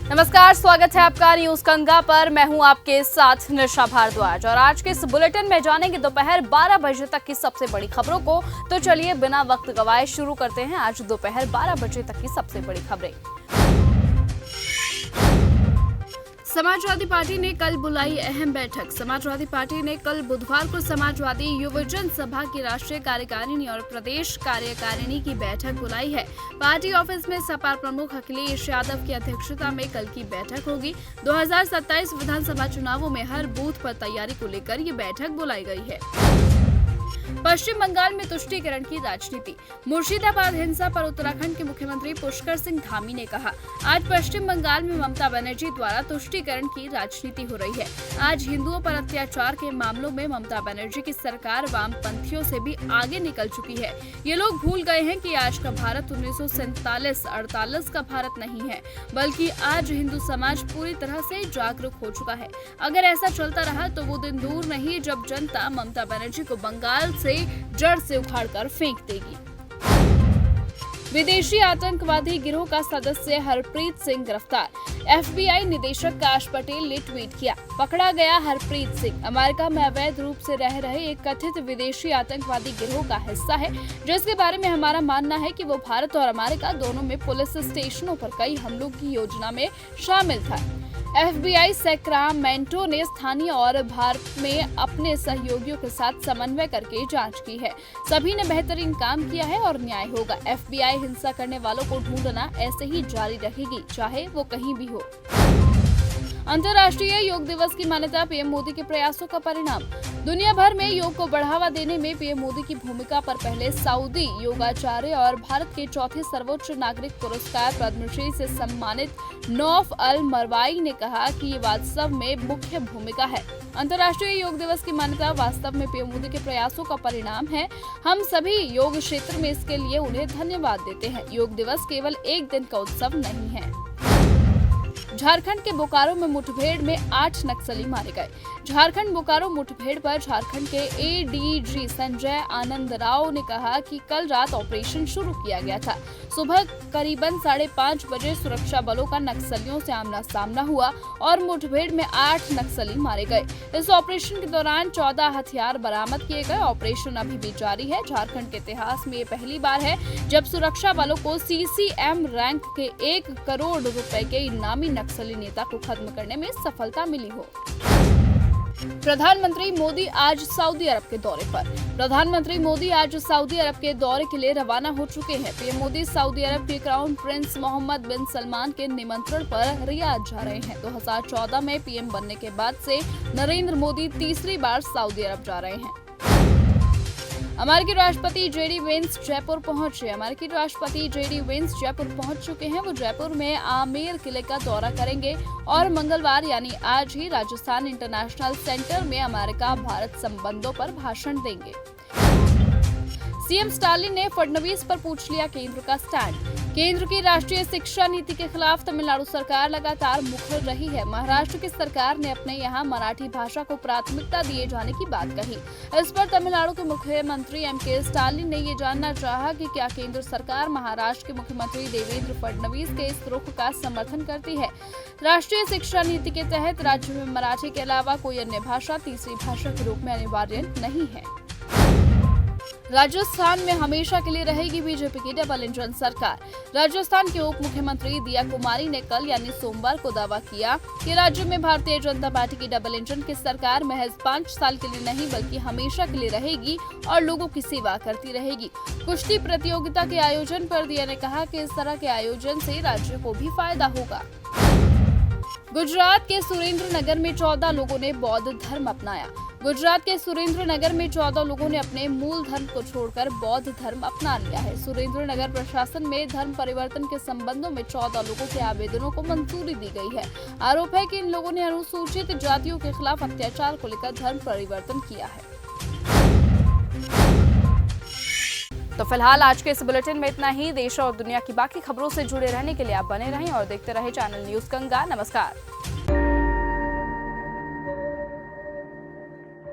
नमस्कार, स्वागत है आपका न्यूज गंगा पर। मैं हूं आपके साथ निशा भारद्वाज और आज के इस बुलेटिन में जानेंगे दोपहर 12 बजे तक की सबसे बड़ी खबरों को। तो चलिए बिना वक्त गवाए शुरू करते हैं आज दोपहर 12 बजे तक की सबसे बड़ी खबरें। समाजवादी पार्टी ने कल बुलाई अहम बैठक। समाजवादी पार्टी ने कल बुधवार को समाजवादी युवजन सभा की राष्ट्रीय कार्यकारिणी और प्रदेश कार्यकारिणी की बैठक बुलाई है। पार्टी ऑफिस में सपा प्रमुख अखिलेश यादव की अध्यक्षता में कल की बैठक होगी। 2027 विधानसभा चुनावों में हर बूथ पर तैयारी को लेकर ये बैठक बुलाई गई है। पश्चिम बंगाल में तुष्टीकरण की राजनीति। मुर्शिदाबाद हिंसा पर उत्तराखंड के मुख्यमंत्री पुष्कर सिंह धामी ने कहा, आज पश्चिम बंगाल में ममता बनर्जी द्वारा तुष्टीकरण की राजनीति हो रही है। आज हिंदुओं पर अत्याचार के मामलों में ममता बनर्जी की सरकार वामपंथियों से भी आगे निकल चुकी है। ये लोग भूल गए हैं कि आज का भारत 1947-48 का भारत नहीं है, बल्कि आज हिंदू समाज पूरी तरह से जागरूक हो चुका है। अगर ऐसा चलता रहा तो वो दिन दूर नहीं जब जनता ममता बनर्जी को बंगाल से जड़ से उखाड़कर फेंक देगी। विदेशी आतंकवादी गिरोह का सदस्य हरप्रीत सिंह गिरफ्तार। FBI निदेशक काश पटेल ने ट्वीट किया, पकड़ा गया हरप्रीत सिंह अमेरिका में अवैध रूप से रह रहे एक कथित विदेशी आतंकवादी गिरोह का हिस्सा है, जिसके बारे में हमारा मानना है कि वो भारत और अमेरिका दोनों में पुलिस स्टेशनों पर कई हमलों की योजना में शामिल था। FBI सैक्रामेंटो ने स्थानीय और भारत में अपने सहयोगियों के साथ समन्वय करके जांच की है। सभी ने बेहतरीन काम किया है और न्याय होगा। FBI हिंसा करने वालों को ढूंढना ऐसे ही जारी रखेगी, चाहे वो कहीं भी हो। अंतर्राष्ट्रीय योग दिवस की मान्यता, पीएम मोदी के प्रयासों का परिणाम। दुनिया भर में योग को बढ़ावा देने में पीएम मोदी की भूमिका पर पहले सऊदी योगाचार्य और भारत के चौथे सर्वोच्च नागरिक पुरस्कार पद्मश्री से सम्मानित नौफ अल मरवाई ने कहा कि ये वास्तव में मुख्य भूमिका है। अंतर्राष्ट्रीय योग दिवस की मान्यता वास्तव में पीएम मोदी के प्रयासों का परिणाम है। हम सभी योग क्षेत्र में इसके लिए उन्हें धन्यवाद देते हैं। योग दिवस केवल एक दिन का उत्सव नहीं है। झारखंड के बोकारो में मुठभेड़ में 8 नक्सली मारे गए। झारखंड बोकारो मुठभेड़ पर झारखंड के ADG संजय आनंद राव ने कहा कि कल रात ऑपरेशन शुरू किया गया था। सुबह करीबन 5:30 बजे सुरक्षा बलों का नक्सलियों से आमना सामना हुआ और मुठभेड़ में 8 नक्सली मारे गए। इस ऑपरेशन के दौरान 14 हथियार बरामद किए गए। ऑपरेशन अभी भी जारी है। झारखंड के इतिहास में ये पहली बार है जब सुरक्षा बलों को CCM रैंक के 1 करोड़ रुपए के इनामी नक्सली नेता को खत्म करने में सफलता मिली हो। प्रधानमंत्री मोदी आज सऊदी अरब के दौरे पर। प्रधानमंत्री मोदी आज सऊदी अरब के दौरे के लिए रवाना हो चुके हैं। पीएम मोदी सऊदी अरब के क्राउन प्रिंस मोहम्मद बिन सलमान के निमंत्रण पर रियाद जा रहे हैं। 2014 में पीएम बनने के बाद से नरेंद्र मोदी तीसरी बार सऊदी अरब जा रहे हैं। अमेरिकी राष्ट्रपति JD वेंस जयपुर पहुंचे। अमेरिकी राष्ट्रपति JD वेंस जयपुर पहुंच चुके हैं। वो जयपुर में आमेर किले का दौरा करेंगे और मंगलवार यानी आज ही राजस्थान इंटरनेशनल सेंटर में अमेरिका भारत संबंधों पर भाषण देंगे। CM स्टालिन ने फडणवीस पर पूछ लिया केंद्र का स्टैंड। केंद्र की राष्ट्रीय शिक्षा नीति के खिलाफ तमिलनाडु सरकार लगातार मुखर रही है। महाराष्ट्र की सरकार ने अपने यहाँ मराठी भाषा को प्राथमिकता दिए जाने की बात कही। इस पर तमिलनाडु के मुख्यमंत्री MK स्टालिन ने ये जानना चाहा कि क्या केंद्र सरकार महाराष्ट्र के मुख्यमंत्री देवेंद्र फडणवीस के इस रुख का समर्थन करती है। राष्ट्रीय शिक्षा नीति के तहत राज्य में मराठी के अलावा कोई अन्य भाषा तीसरी भाषा के रूप में अनिवार्य नहीं है। राजस्थान में हमेशा के लिए रहेगी बीजेपी की डबल इंजन सरकार। राजस्थान के उप मुख्यमंत्री दिया कुमारी ने कल यानी सोमवार को दावा किया कि राज्य में भारतीय जनता पार्टी की डबल इंजन की सरकार महज 5 साल के लिए नहीं बल्कि हमेशा के लिए रहेगी और लोगों की सेवा करती रहेगी। कुश्ती प्रतियोगिता के आयोजन पर दिया ने कहा कि इस तरह के आयोजन से राज्य को भी फायदा होगा। गुजरात के सुरेंद्रनगर में 14 लोगों ने बौद्ध धर्म अपनाया। गुजरात के सुरेंद्रनगर में 14 लोगों ने अपने मूल धर्म को छोड़कर बौद्ध धर्म अपना लिया है। सुरेंद्रनगर प्रशासन में धर्म परिवर्तन के संबंधों में 14 लोगों के आवेदनों को मंजूरी दी गई है। आरोप है कि इन लोगों ने अनुसूचित जातियों के खिलाफ अत्याचार को लेकर धर्म परिवर्तन किया है। तो फिलहाल आज के इस बुलेटिन में इतना ही। देश और दुनिया की बाकी खबरों से जुड़े रहने के लिए आप बने रहें और देखते रहें चैनल न्यूज गंगा। नमस्कार।